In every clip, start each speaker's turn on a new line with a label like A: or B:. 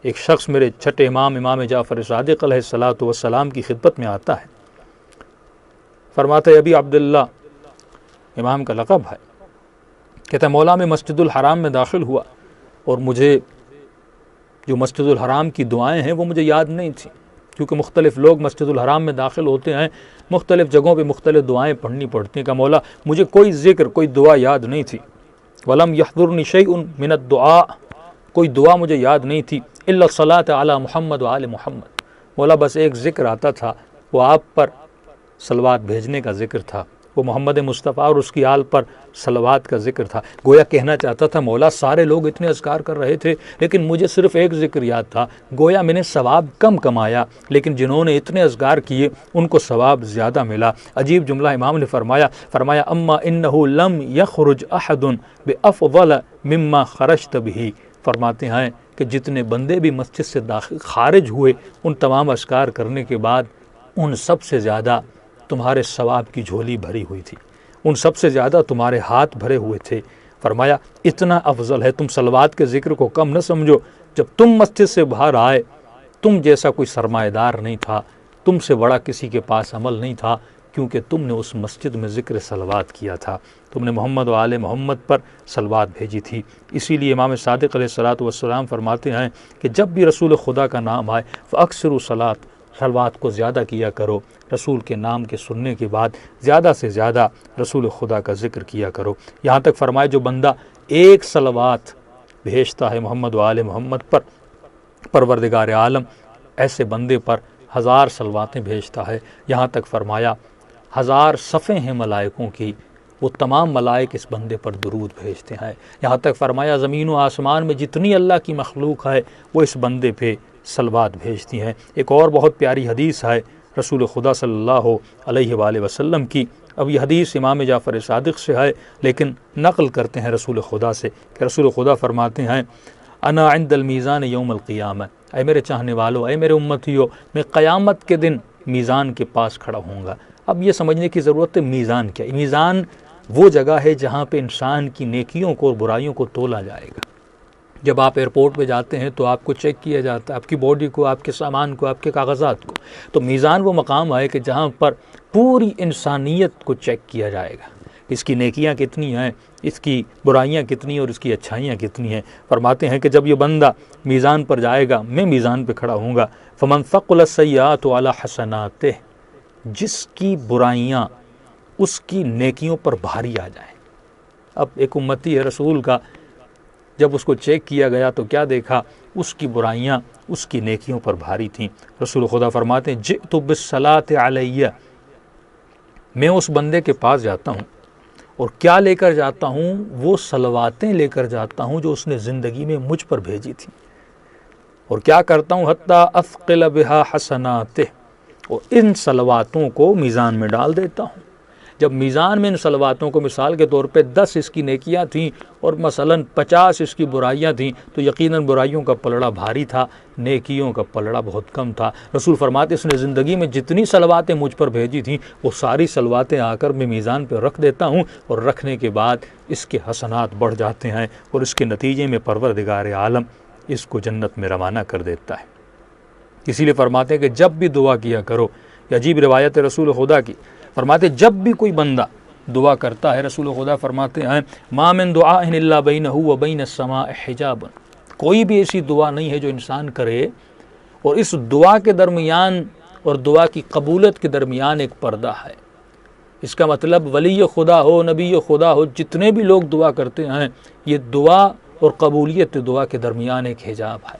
A: ایک شخص میرے چھٹے امام جعفر صادق علیہ الصلوۃ والسلام کی خدمت میں آتا ہے، فرماتا ہے ابی عبداللہ، امام کا لقب ہے، کہتا ہے مولا میں مسجد الحرام میں داخل ہوا اور مجھے جو مسجد الحرام کی دعائیں ہیں وہ مجھے یاد نہیں تھیں، کیونکہ مختلف لوگ مسجد الحرام میں داخل ہوتے ہیں، مختلف جگہوں پہ مختلف دعائیں پڑھنی پڑتی ہیں، کہ مولا مجھے کوئی ذکر، کوئی دعا یاد نہیں تھی، وَلَمْ يَحْضُرْنِ شَيْءٌ مِّنَ الدُّعَاء، کوئی دعا مجھے یاد نہیں تھی، إِلَّا الصَّلَاةَ عَلَى محمد وآل محمد، مولا بس ایک ذکر آتا تھا، وہ آپ پر صلوات بھیجنے کا ذکر تھا، وہ محمد مصطفیٰ اور اس کی آل پر صلوات کا ذکر تھا۔ گویا کہنا چاہتا تھا مولا سارے لوگ اتنے اذکار کر رہے تھے لیکن مجھے صرف ایک ذکر یاد تھا، گویا میں نے ثواب کم کمایا، لیکن جنہوں نے اتنے اذکار کیے ان کو ثواب زیادہ ملا۔ عجیب جملہ امام نے فرمایا اما انہ لم یخرج احد بافضل مما خرجت بہ، فرماتے ہیں کہ جتنے بندے بھی مسجد سے خارج ہوئے ان تمام اذکار کرنے کے بعد ان سب سے زیادہ تمہارے ثواب کی جھولی بھری ہوئی تھی، ان سب سے زیادہ تمہارے ہاتھ بھرے ہوئے تھے۔ فرمایا اتنا افضل ہے، تم صلوات کے ذکر کو کم نہ سمجھو، جب تم مسجد سے باہر آئے تم جیسا کوئی سرمایہ دار نہیں تھا، تم سے بڑا کسی کے پاس عمل نہیں تھا، کیونکہ تم نے اس مسجد میں ذکر صلوات کیا تھا، تم نے محمد و آل محمد پر صلوات بھیجی تھی۔ اسی لیے امام صادق علیہ الصلوۃ والسلام فرماتے ہیں کہ جب بھی رسول خدا کا نام آئے فاکثروا صلاۃ، صلوات کو زیادہ کیا کرو، رسول کے نام کے سننے کے بعد زیادہ سے زیادہ رسول خدا کا ذکر کیا کرو۔ یہاں تک فرمائے جو بندہ ایک صلوات بھیجتا ہے محمد و آل محمد پر، پروردگار عالم ایسے بندے پر 1000 صلواتیں بھیجتا ہے۔ یہاں تک فرمایا 1000 صفیں ہیں ملائکوں کی، وہ تمام ملائک اس بندے پر درود بھیجتے ہیں۔ یہاں تک فرمایا زمین و آسمان میں جتنی اللہ کی مخلوق ہے وہ اس بندے پہ صلوات بھیجتی ہیں۔ ایک اور بہت پیاری حدیث ہے رسول خدا صلی اللہ علیہ وآلہ وسلم کی، اب یہ حدیث امام جعفر صادق سے ہے لیکن نقل کرتے ہیں رسول خدا سے، کہ رسول خدا فرماتے ہیں انا عند المیزان یوم القیامہ، اے میرے چاہنے والو، اے میرے امتیو، میں قیامت کے دن میزان کے پاس کھڑا ہوں گا۔ اب یہ سمجھنے کی ضرورت ہے میزان کیا ہے؟ میزان وہ جگہ ہے جہاں پہ انسان کی نیکیوں کو اور برائیوں کو تولا جائے گا۔ جب آپ ایئرپورٹ پہ جاتے ہیں تو آپ کو چیک کیا جاتا ہے، آپ کی باڈی کو، آپ کے سامان کو، آپ کے کاغذات کو، تو میزان وہ مقام ہے کہ جہاں پر پوری انسانیت کو چیک کیا جائے گا، اس کی نیکیاں کتنی ہیں، اس کی برائیاں کتنی اور اس کی اچھائیاں کتنی ہیں۔ فرماتے ہیں کہ جب یہ بندہ میزان پر جائے گا، میں میزان پہ کھڑا ہوں گا، فمن ثقلت سیئاتہ علی حسناتہ، جس کی برائیاں اس کی نیکیوں پر بھاری آ جائیں۔ اب ایک امتی ہے رسول کا، جب اس کو چیک کیا گیا تو کیا دیکھا؟ اس کی برائیاں اس کی نیکیوں پر بھاری تھیں۔ رسول خدا فرماتے ہیں جئت بالصلاۃ علیہ، میں اس بندے کے پاس جاتا ہوں اور کیا لے کر جاتا ہوں؟ وہ صلواتیں لے کر جاتا ہوں جو اس نے زندگی میں مجھ پر بھیجی تھی، اور کیا کرتا ہوں؟ حتی اثقل بہا حسناتہ، اور ان صلواتوں کو میزان میں ڈال دیتا ہوں۔ جب میزان میں ان صلواتوں کو مثال کے طور پہ 10 اس کی نیکیاں تھیں اور مثلاً 50 اس کی برائیاں تھیں تو یقیناً برائیوں کا پلڑا بھاری تھا، نیکیوں کا پلڑا بہت کم تھا۔ رسول فرماتے اس نے زندگی میں جتنی صلواتیں مجھ پر بھیجی تھیں وہ ساری صلواتیں آ کر میں میزان پہ رکھ دیتا ہوں، اور رکھنے کے بعد اس کے حسنات بڑھ جاتے ہیں اور اس کے نتیجے میں پروردگار عالم اس کو جنت میں روانہ کر دیتا ہے۔ اسی لیے فرماتے ہیں کہ جب بھی دعا کیا کرو، یہ عجیب روایت رسول خدا کی، فرماتے جب بھی کوئی بندہ دعا کرتا ہے، رسول خدا فرماتے ہیں ما من دعاء الا بینہ و بین السماء حجاب، کوئی بھی ایسی دعا نہیں ہے جو انسان کرے اور اس دعا کے درمیان اور دعا کی قبولیت کے درمیان ایک پردہ ہے۔ اس کا مطلب ولی خدا ہو، نبی خدا ہو، جتنے بھی لوگ دعا کرتے ہیں، یہ دعا اور قبولیت دعا کے درمیان ایک حجاب ہے۔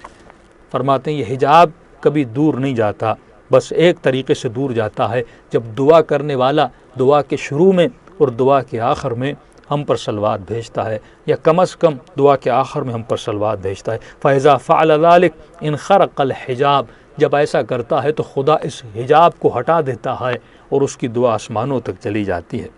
A: فرماتے ہیں یہ حجاب کبھی دور نہیں جاتا، بس ایک طریقے سے دور جاتا ہے جب دعا کرنے والا دعا کے شروع میں اور دعا کے آخر میں ہم پر صلوات بھیجتا ہے، یا کم از کم دعا کے آخر میں ہم پر صلوات بھیجتا ہے۔ فَإِذَا فَعَلَ ذَلِكَ انْخَرَقَ الْحِجَابُ، جب ایسا کرتا ہے تو خدا اس حجاب کو ہٹا دیتا ہے اور اس کی دعا آسمانوں تک چلی جاتی ہے۔